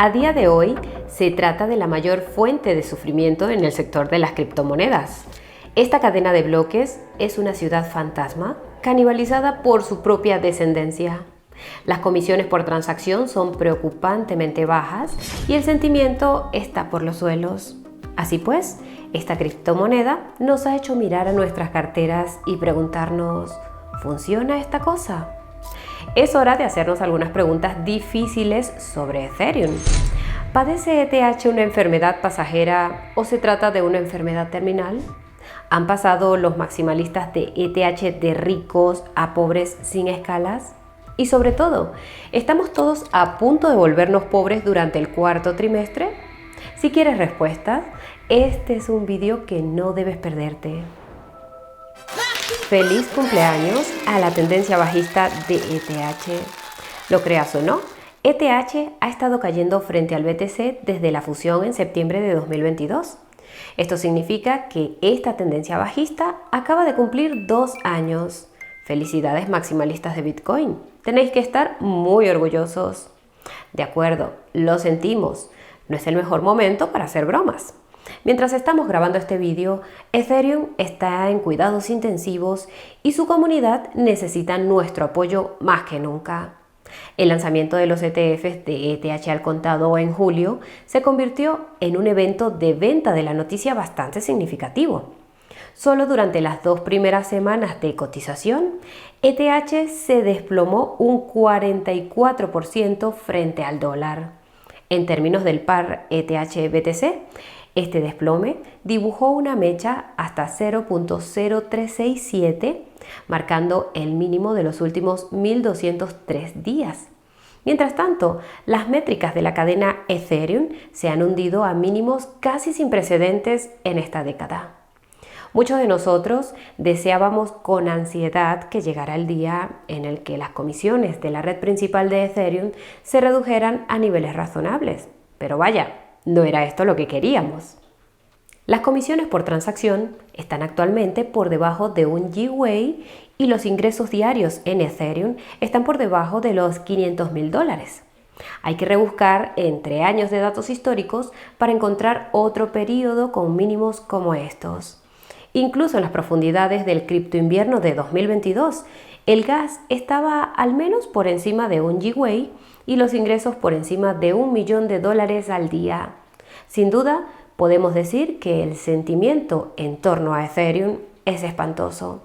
A día de hoy, se trata de la mayor fuente de sufrimiento en el sector de las criptomonedas. Esta cadena de bloques es una ciudad fantasma canibalizada por su propia descendencia. Las comisiones por transacción son preocupantemente bajas y el sentimiento está por los suelos. Así pues, esta criptomoneda nos ha hecho mirar a nuestras carteras y preguntarnos, ¿funciona esta cosa? Es hora de hacernos algunas preguntas difíciles sobre Ethereum. ¿Padece ETH una enfermedad pasajera o se trata de una enfermedad terminal? ¿Han pasado los maximalistas de ETH de ricos a pobres sin escalas? Y sobre todo, ¿estamos todos a punto de volvernos pobres durante el cuarto trimestre? Si quieres respuestas, este es un vídeo que no debes perderte. ¡Feliz cumpleaños a la tendencia bajista de ETH! Lo creas o no, ETH ha estado cayendo frente al BTC desde la fusión en septiembre de 2022. Esto significa que esta tendencia bajista acaba de cumplir 2 años. ¡Felicidades maximalistas de Bitcoin! Tenéis que estar muy orgullosos. De acuerdo, lo sentimos. No es el mejor momento para hacer bromas. Mientras estamos grabando este vídeo, Ethereum está en cuidados intensivos y su comunidad necesita nuestro apoyo más que nunca. El lanzamiento de los ETFs de ETH al contado en julio se convirtió en un evento de venta de la noticia bastante significativo. Solo durante las 2 primeras semanas de cotización, ETH se desplomó un 44% frente al dólar. En términos del par ETH-BTC, este desplome dibujó una mecha hasta 0.0367, marcando el mínimo de los últimos 1203 días. Mientras tanto, las métricas de la cadena Ethereum se han hundido a mínimos casi sin precedentes en esta década. Muchos de nosotros deseábamos con ansiedad que llegara el día en el que las comisiones de la red principal de Ethereum se redujeran a niveles razonables. Pero vaya, no era esto lo que queríamos. Las comisiones por transacción están actualmente por debajo de un GWay y los ingresos diarios en Ethereum están por debajo de los $500,000. Hay que rebuscar entre años de datos históricos para encontrar otro periodo con mínimos como estos. Incluso en las profundidades del cripto invierno de 2022, el gas estaba al menos por encima de un GWay y los ingresos por encima de $1 millón al día. Sin duda, podemos decir que el sentimiento en torno a Ethereum es espantoso.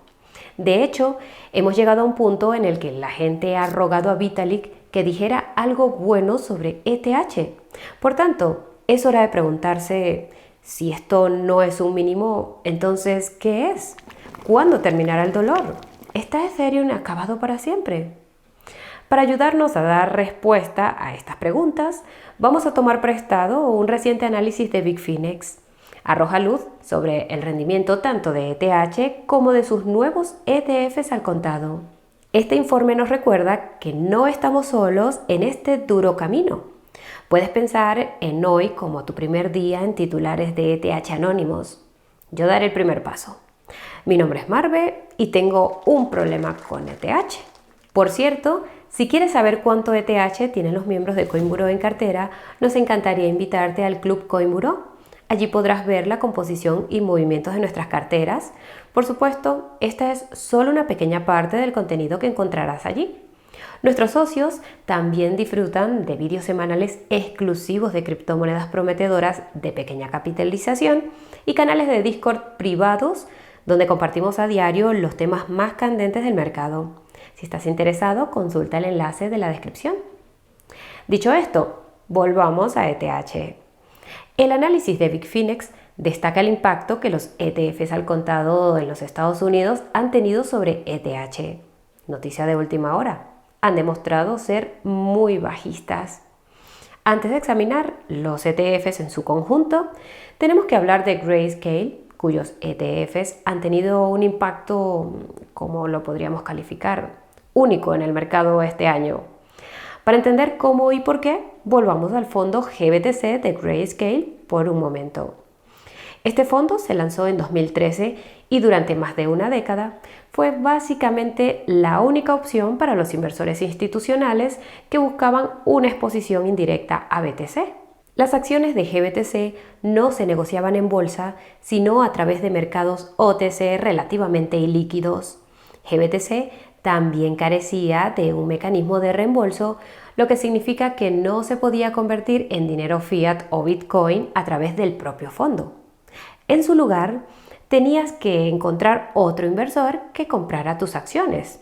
De hecho, hemos llegado a un punto en el que la gente ha rogado a Vitalik que dijera algo bueno sobre ETH. Por tanto, es hora de preguntarse, si esto no es un mínimo, entonces, ¿qué es? ¿Cuándo terminará el dolor? ¿Está Ethereum acabado para siempre? Para ayudarnos a dar respuesta a estas preguntas, vamos a tomar prestado un reciente análisis de Bitfinex. Arroja luz sobre el rendimiento tanto de ETH como de sus nuevos ETFs al contado. Este informe nos recuerda que no estamos solos en este duro camino. Puedes pensar en hoy como tu primer día en titulares de ETH anónimos. Yo daré el primer paso. Mi nombre es Marve y tengo un problema con ETH. Por cierto, si quieres saber cuánto ETH tienen los miembros de Coinburo en cartera, nos encantaría invitarte al Club Coinburo. Allí podrás ver la composición y movimientos de nuestras carteras. Por supuesto, esta es solo una pequeña parte del contenido que encontrarás allí. Nuestros socios también disfrutan de vídeos semanales exclusivos de criptomonedas prometedoras de pequeña capitalización y canales de Discord privados donde compartimos a diario los temas más candentes del mercado. Si estás interesado, consulta el enlace de la descripción. Dicho esto, volvamos a ETH. El análisis de Bitfinex destaca el impacto que los ETFs al contado en los Estados Unidos han tenido sobre ETH. Noticia de última hora. Han demostrado ser muy bajistas. Antes de examinar los ETFs en su conjunto, tenemos que hablar de Grayscale, cuyos ETFs han tenido un impacto, ¿cómo lo podríamos calificar?, único en el mercado este año. Para entender cómo y por qué, volvamos al fondo GBTC de Grayscale por un momento. Este fondo se lanzó en 2013 y durante más de una década fue básicamente la única opción para los inversores institucionales que buscaban una exposición indirecta a BTC. Las acciones de GBTC no se negociaban en bolsa, sino a través de mercados OTC relativamente ilíquidos. GBTC también carecía de un mecanismo de reembolso, lo que significa que no se podía convertir en dinero fiat o Bitcoin a través del propio fondo. En su lugar, tenías que encontrar otro inversor que comprara tus acciones.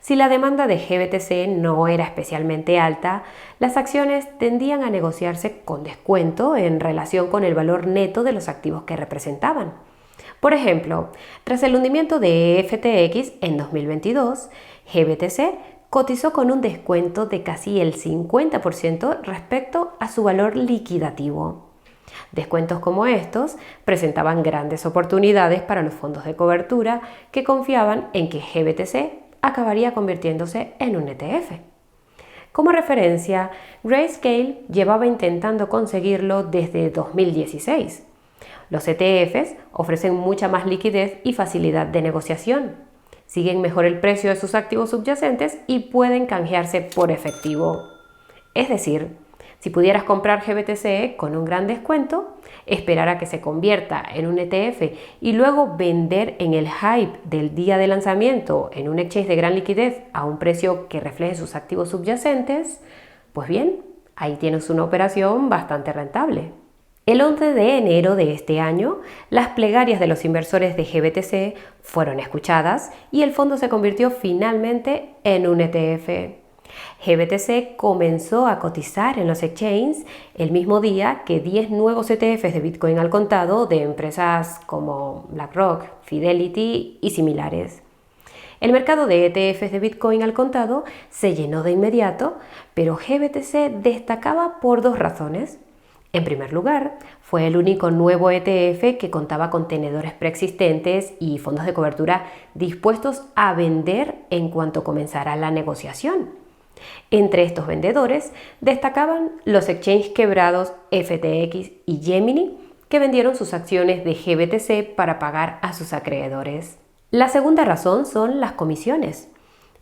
Si la demanda de GBTC no era especialmente alta, las acciones tendían a negociarse con descuento en relación con el valor neto de los activos que representaban. Por ejemplo, tras el hundimiento de FTX en 2022, GBTC cotizó con un descuento de casi el 50% respecto a su valor liquidativo. Descuentos como estos presentaban grandes oportunidades para los fondos de cobertura que confiaban en que GBTC acabaría convirtiéndose en un ETF. Como referencia, Grayscale llevaba intentando conseguirlo desde 2016. Los ETFs ofrecen mucha más liquidez y facilidad de negociación. Siguen mejor el precio de sus activos subyacentes y pueden canjearse por efectivo. Es decir, si pudieras comprar GBTC con un gran descuento, esperar a que se convierta en un ETF y luego vender en el hype del día de lanzamiento en un exchange de gran liquidez a un precio que refleje sus activos subyacentes, pues bien, ahí tienes una operación bastante rentable. El 11 de enero de este año, las plegarias de los inversores de GBTC fueron escuchadas y el fondo se convirtió finalmente en un ETF. GBTC comenzó a cotizar en los exchanges el mismo día que 10 nuevos ETFs de Bitcoin al contado de empresas como BlackRock, Fidelity y similares. El mercado de ETFs de Bitcoin al contado se llenó de inmediato, pero GBTC destacaba por dos razones. En primer lugar, fue el único nuevo ETF que contaba con tenedores preexistentes y fondos de cobertura dispuestos a vender en cuanto comenzara la negociación. Entre estos vendedores destacaban los exchanges quebrados FTX y Gemini, que vendieron sus acciones de GBTC para pagar a sus acreedores. La segunda razón son las comisiones.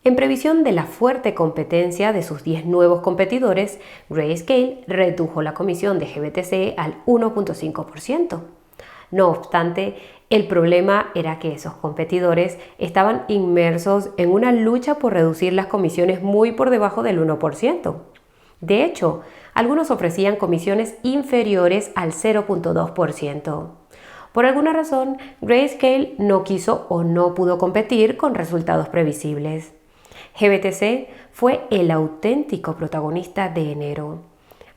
En previsión de la fuerte competencia de sus 10 nuevos competidores, Grayscale redujo la comisión de GBTC al 1.5%. No obstante, el problema era que esos competidores estaban inmersos en una lucha por reducir las comisiones muy por debajo del 1%. De hecho, algunos ofrecían comisiones inferiores al 0.2%. Por alguna razón, Grayscale no quiso o no pudo competir con resultados previsibles. GBTC fue el auténtico protagonista de enero.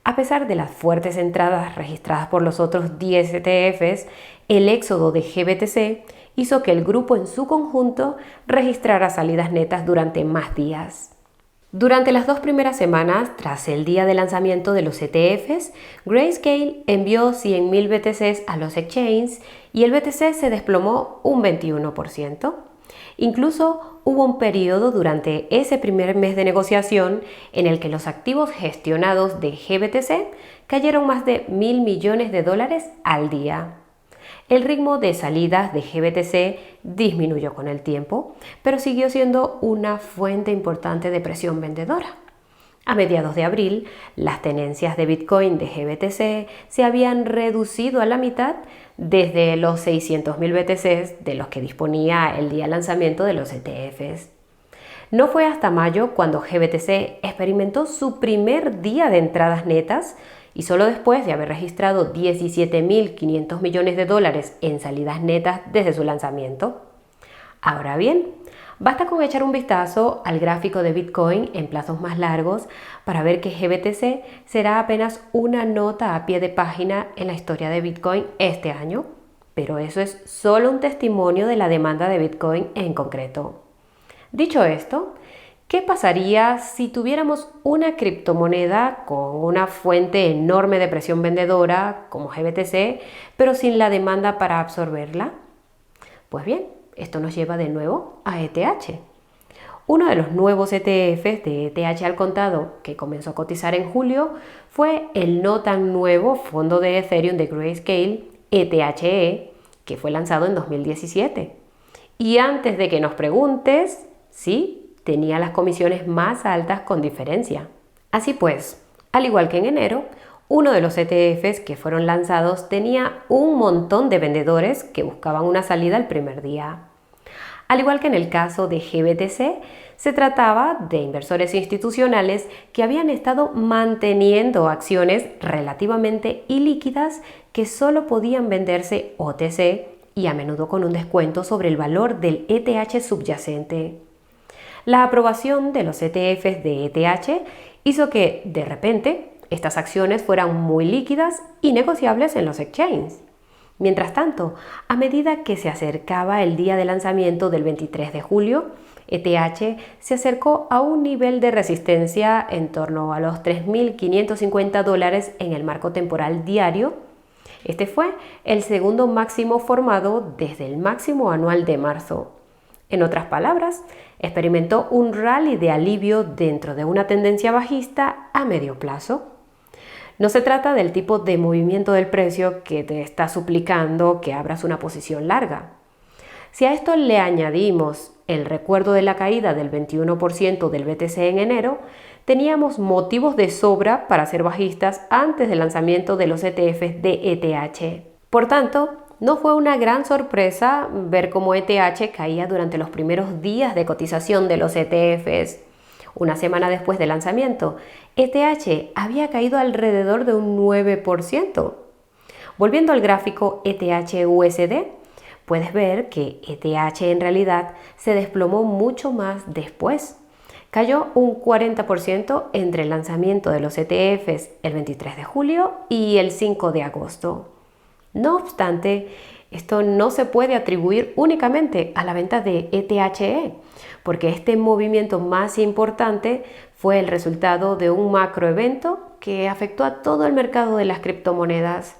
A pesar de las fuertes entradas registradas por los otros 10 ETFs, el éxodo de GBTC hizo que el grupo en su conjunto registrara salidas netas durante más días. Durante las 2 primeras semanas, tras el día de lanzamiento de los ETFs, Grayscale envió 100.000 BTCs a los exchanges y el BTC se desplomó un 21%. Incluso hubo un periodo durante ese primer mes de negociación en el que los activos gestionados de GBTC cayeron más de $1.000 millones al día. El ritmo de salidas de GBTC disminuyó con el tiempo, pero siguió siendo una fuente importante de presión vendedora. A mediados de abril, las tenencias de Bitcoin de GBTC se habían reducido a la mitad desde los 600.000 BTCs de los que disponía el día de lanzamiento de los ETFs. No fue hasta mayo cuando GBTC experimentó su primer día de entradas netas y solo después de haber registrado $17.500 millones en salidas netas desde su lanzamiento. Ahora bien, basta con echar un vistazo al gráfico de Bitcoin en plazos más largos para ver que GBTC será apenas una nota a pie de página en la historia de Bitcoin este año, pero eso es solo un testimonio de la demanda de Bitcoin en concreto. Dicho esto, ¿qué pasaría si tuviéramos una criptomoneda con una fuente enorme de presión vendedora como GBTC, pero sin la demanda para absorberla? Pues bien, esto nos lleva de nuevo a ETH. Uno de los nuevos ETFs de ETH al contado que comenzó a cotizar en julio fue el no tan nuevo fondo de Ethereum de Grayscale, ETHE, que fue lanzado en 2017. Y antes de que nos preguntes, sí, tenía las comisiones más altas con diferencia. Así pues, al igual que en enero, uno de los ETFs que fueron lanzados tenía un montón de vendedores que buscaban una salida el primer día. Al igual que en el caso de GBTC, se trataba de inversores institucionales que habían estado manteniendo acciones relativamente ilíquidas que solo podían venderse OTC y a menudo con un descuento sobre el valor del ETH subyacente. La aprobación de los ETFs de ETH hizo que, de repente, estas acciones fueran muy líquidas y negociables en los exchanges. Mientras tanto, a medida que se acercaba el día de lanzamiento del 23 de julio, ETH se acercó a un nivel de resistencia en torno a los $3.550 en el marco temporal diario. Este fue el segundo máximo formado desde el máximo anual de marzo. En otras palabras, experimentó un rally de alivio dentro de una tendencia bajista a medio plazo. No se trata del tipo de movimiento del precio que te está suplicando que abras una posición larga. Si a esto le añadimos el recuerdo de la caída del 21% del BTC en enero, teníamos motivos de sobra para ser bajistas antes del lanzamiento de los ETFs de ETH. Por tanto, no fue una gran sorpresa ver cómo ETH caía durante los primeros días de cotización de los ETFs. Una semana después del lanzamiento, ETH había caído alrededor de un 9%. Volviendo al gráfico ETH-USD, puedes ver que ETH en realidad se desplomó mucho más después. Cayó un 40% entre el lanzamiento de los ETFs el 23 de julio y el 5 de agosto. No obstante, esto no se puede atribuir únicamente a la venta de ETHE, porque este movimiento más importante fue el resultado de un macroevento que afectó a todo el mercado de las criptomonedas.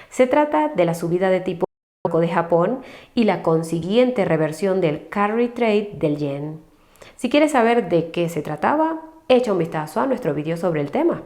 Se trata de la subida de tipo de Japón y la consiguiente reversión del carry trade del yen. Si quieres saber de qué se trataba, echa un vistazo a nuestro vídeo sobre el tema.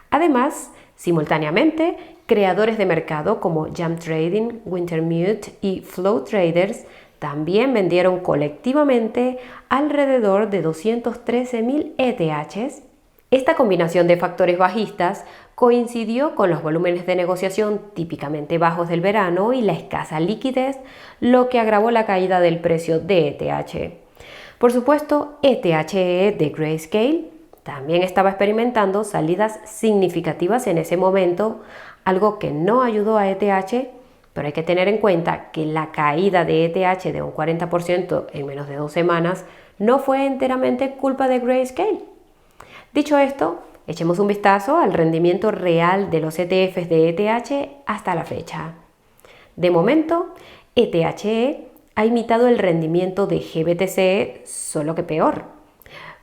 Además, simultáneamente, creadores de mercado como Jump Trading, Wintermute y Flow Traders también vendieron colectivamente alrededor de 213.000 ETHs. Esta combinación de factores bajistas coincidió con los volúmenes de negociación típicamente bajos del verano y la escasa liquidez, lo que agravó la caída del precio de ETH. Por supuesto, ETHE de Grayscale también estaba experimentando salidas significativas en ese momento, algo que no ayudó a ETH, pero hay que tener en cuenta que la caída de ETH de un 40% en menos de 2 semanas no fue enteramente culpa de Grayscale. Dicho esto, echemos un vistazo al rendimiento real de los ETFs de ETH hasta la fecha. De momento, ETHE ha imitado el rendimiento de GBTC, solo que peor.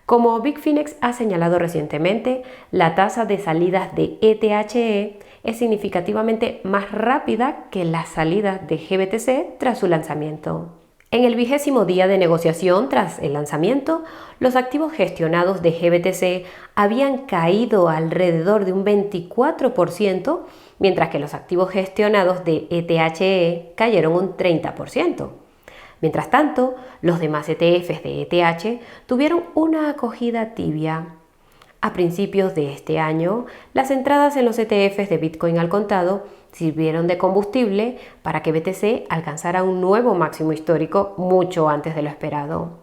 Como Bitfinex ha señalado recientemente, la tasa de salidas de ETHE es significativamente más rápida que las salidas de GBTC tras su lanzamiento. En el 20º día de negociación tras el lanzamiento, los activos gestionados de GBTC habían caído alrededor de un 24%, mientras que los activos gestionados de ETHE cayeron un 30%. Mientras tanto, los demás ETFs de ETH tuvieron una acogida tibia. A principios de este año, las entradas en los ETFs de Bitcoin al contado sirvieron de combustible para que BTC alcanzara un nuevo máximo histórico mucho antes de lo esperado.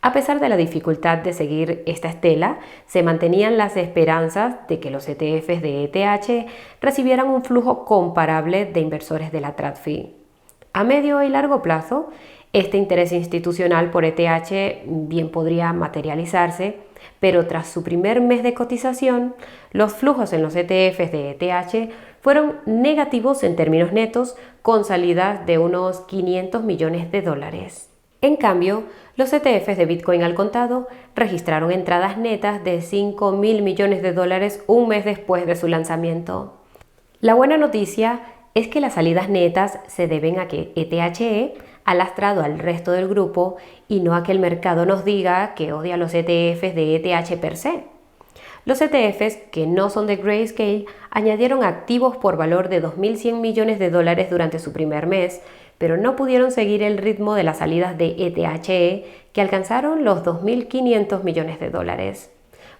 A pesar de la dificultad de seguir esta estela, se mantenían las esperanzas de que los ETFs de ETH recibieran un flujo comparable de inversores de la TradFi. A medio y largo plazo, este interés institucional por ETH bien podría materializarse, pero tras su primer mes de cotización, los flujos en los ETFs de ETH fueron negativos en términos netos, con salidas de unos $500 millones. En cambio, los ETFs de Bitcoin al contado registraron entradas netas de $5.000 millones un mes después de su lanzamiento. La buena noticia es que las salidas netas se deben a que ETHE ha lastrado al resto del grupo y no a que el mercado nos diga que odia los ETFs de ETH per se. Los ETFs, que no son de Grayscale, añadieron activos por valor de 2.100 millones de dólares durante su primer mes, pero no pudieron seguir el ritmo de las salidas de ETHE, que alcanzaron los 2.500 millones de dólares.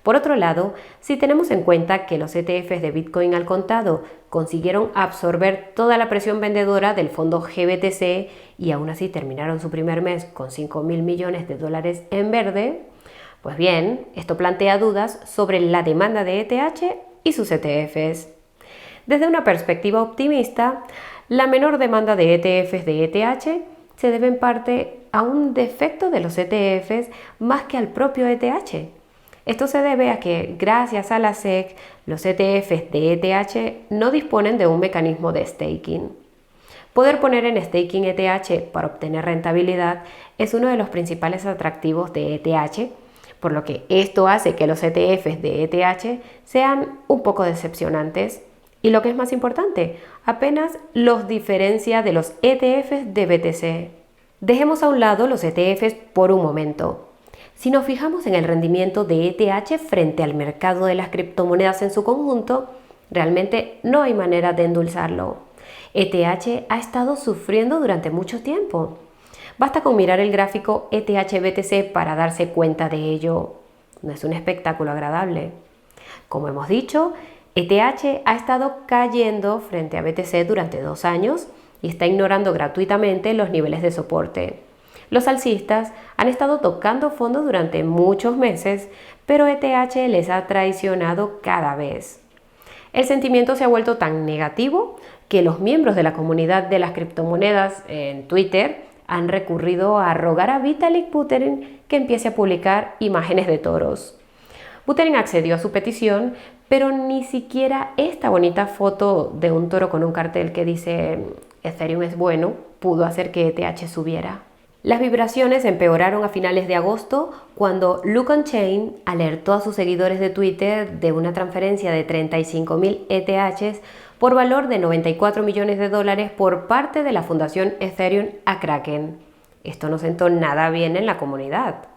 Por otro lado, si tenemos en cuenta que los ETFs de Bitcoin al contado consiguieron absorber toda la presión vendedora del fondo GBTC y aún así terminaron su primer mes con 5.000 millones de dólares en verde, pues bien, esto plantea dudas sobre la demanda de ETH y sus ETFs. Desde una perspectiva optimista, la menor demanda de ETFs de ETH se debe en parte a un defecto de los ETFs más que al propio ETH. Esto se debe a que, gracias a la SEC, los ETFs de ETH no disponen de un mecanismo de staking. Poder poner en staking ETH para obtener rentabilidad es uno de los principales atractivos de ETH, por lo que esto hace que los ETFs de ETH sean un poco decepcionantes. Y lo que es más importante, apenas los diferencia de los ETFs de BTC. Dejemos a un lado los ETFs por un momento. Si nos fijamos en el rendimiento de ETH frente al mercado de las criptomonedas en su conjunto, realmente no hay manera de endulzarlo. ETH ha estado sufriendo durante mucho tiempo. Basta con mirar el gráfico ETH-BTC para darse cuenta de ello. No es un espectáculo agradable. Como hemos dicho, ETH ha estado cayendo frente a BTC durante 2 años y está ignorando gratuitamente los niveles de soporte. Los alcistas han estado tocando fondo durante muchos meses, pero ETH les ha traicionado cada vez. El sentimiento se ha vuelto tan negativo que los miembros de la comunidad de las criptomonedas en Twitter han recurrido a rogar a Vitalik Buterin que empiece a publicar imágenes de toros. Buterin accedió a su petición, pero ni siquiera esta bonita foto de un toro con un cartel que dice Ethereum es bueno pudo hacer que ETH subiera. Las vibraciones empeoraron a finales de agosto cuando Luke On-Chain alertó a sus seguidores de Twitter de una transferencia de 35.000 ETHs por valor de 94 millones de dólares por parte de la Fundación Ethereum a Kraken. Esto no sentó nada bien en la comunidad.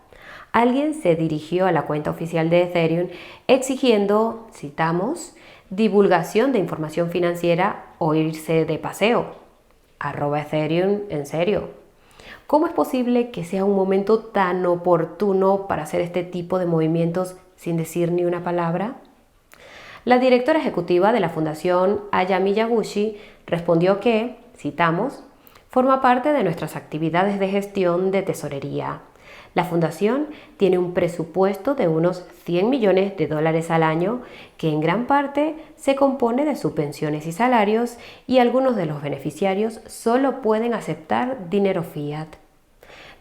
Alguien se dirigió a la cuenta oficial de Ethereum exigiendo, citamos, divulgación de información financiera o irse de paseo. @Ethereum, en serio. ¿Cómo es posible que sea un momento tan oportuno para hacer este tipo de movimientos sin decir ni una palabra? La directora ejecutiva de la fundación, Ayami Yaguchi, respondió que, citamos, forma parte de nuestras actividades de gestión de tesorería. La fundación tiene un presupuesto de unos 100 millones de dólares al año, que en gran parte se compone de subvenciones y salarios, y algunos de los beneficiarios solo pueden aceptar dinero fiat.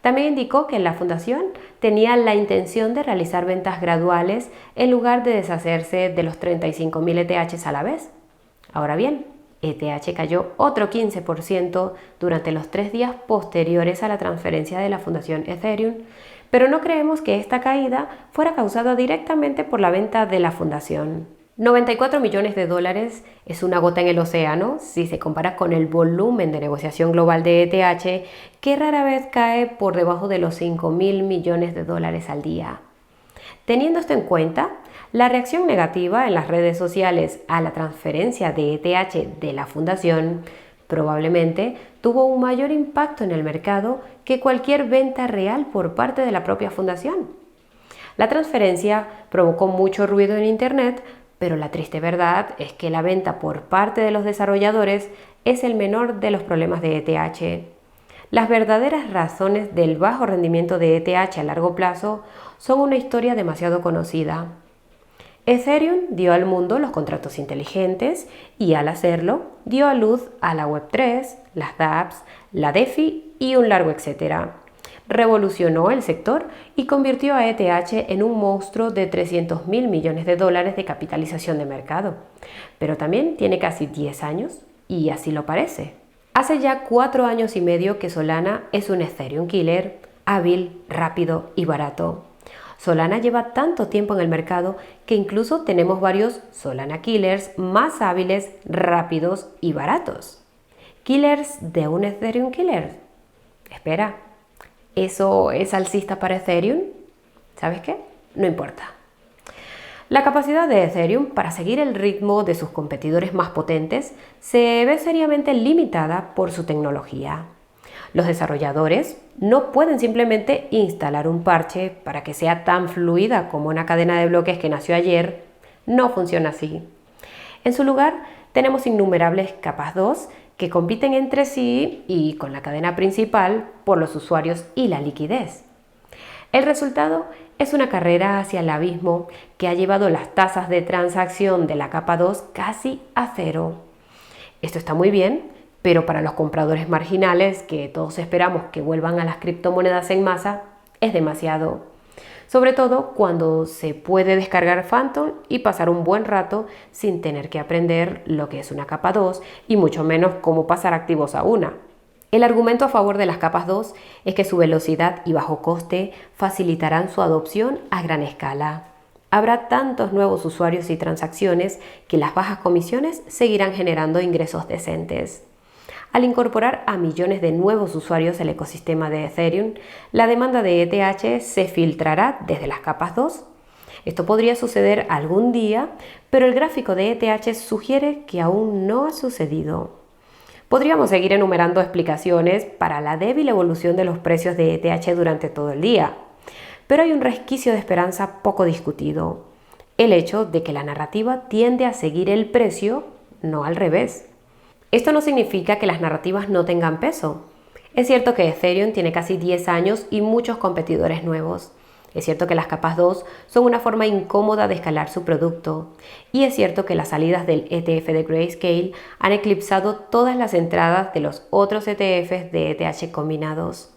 También indicó que la fundación tenía la intención de realizar ventas graduales en lugar de deshacerse de los 35.000 ETHs a la vez. Ahora bien, ETH cayó otro 15% durante los 3 días posteriores a la transferencia de la fundación Ethereum, pero no creemos que esta caída fuera causada directamente por la venta de la fundación. 94 millones de dólares es una gota en el océano si se compara con el volumen de negociación global de ETH, que rara vez cae por debajo de los 5.000 millones de dólares al día. Teniendo esto en cuenta, la reacción negativa en las redes sociales a la transferencia de ETH de la fundación probablemente tuvo un mayor impacto en el mercado que cualquier venta real por parte de la propia fundación. La transferencia provocó mucho ruido en Internet, pero la triste verdad es que la venta por parte de los desarrolladores es el menor de los problemas de ETH. Las verdaderas razones del bajo rendimiento de ETH a largo plazo son una historia demasiado conocida. Ethereum dio al mundo los contratos inteligentes y al hacerlo dio a luz a la Web3, las dApps, la DeFi y un largo etcétera. Revolucionó el sector y convirtió a ETH en un monstruo de 300.000 millones de dólares de capitalización de mercado. Pero también tiene casi 10 años y así lo parece. Hace ya 4 años y medio que Solana es un Ethereum killer, hábil, rápido y barato. Solana lleva tanto tiempo en el mercado que incluso tenemos varios Solana killers más hábiles, rápidos y baratos. ¿Killers de un Ethereum killer? Espera, ¿eso es alcista para Ethereum? ¿Sabes qué? No importa. La capacidad de Ethereum para seguir el ritmo de sus competidores más potentes se ve seriamente limitada por su tecnología. Los desarrolladores no pueden simplemente instalar un parche para que sea tan fluida como una cadena de bloques que nació ayer. No funciona así. En su lugar, tenemos innumerables capas 2 que compiten entre sí y con la cadena principal por los usuarios y la liquidez. El resultado es una carrera hacia el abismo que ha llevado las tasas de transacción de la capa 2 casi a cero. Esto está muy bien, pero para los compradores marginales, que todos esperamos que vuelvan a las criptomonedas en masa, es demasiado. Sobre todo cuando se puede descargar Phantom y pasar un buen rato sin tener que aprender lo que es una capa 2 y mucho menos cómo pasar activos a una. El argumento a favor de las capas 2 es que su velocidad y bajo coste facilitarán su adopción a gran escala. Habrá tantos nuevos usuarios y transacciones que las bajas comisiones seguirán generando ingresos decentes. Al incorporar a millones de nuevos usuarios al ecosistema de Ethereum, la demanda de ETH se filtrará desde las capas 2. Esto podría suceder algún día, pero el gráfico de ETH sugiere que aún no ha sucedido. Podríamos seguir enumerando explicaciones para la débil evolución de los precios de ETH durante todo el día, pero hay un resquicio de esperanza poco discutido: el hecho de que la narrativa tiende a seguir el precio, no al revés. Esto no significa que las narrativas no tengan peso. Es cierto que Ethereum tiene casi 10 años y muchos competidores nuevos. Es cierto que las capas 2 son una forma incómoda de escalar su producto. Y es cierto que las salidas del ETF de Grayscale han eclipsado todas las entradas de los otros ETFs de ETH combinados.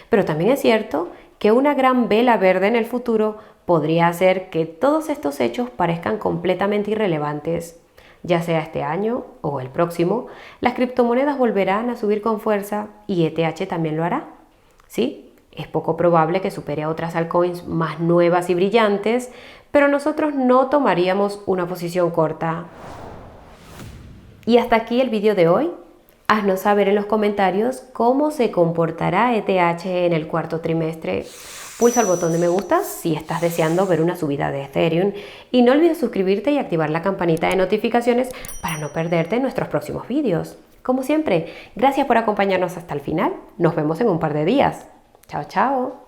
Pero también es cierto que una gran vela verde en el futuro podría hacer que todos estos hechos parezcan completamente irrelevantes. Ya sea este año o el próximo, las criptomonedas volverán a subir con fuerza y ETH también lo hará. Sí, es poco probable que supere a otras altcoins más nuevas y brillantes, pero nosotros no tomaríamos una posición corta. Y hasta aquí el vídeo de hoy. Haznos saber en los comentarios cómo se comportará ETH en el cuarto trimestre. Pulsa el botón de me gusta si estás deseando ver una subida de Ethereum y no olvides suscribirte y activar la campanita de notificaciones para no perderte nuestros próximos vídeos. Como siempre, gracias por acompañarnos hasta el final. Nos vemos en un par de días. Chao, chao.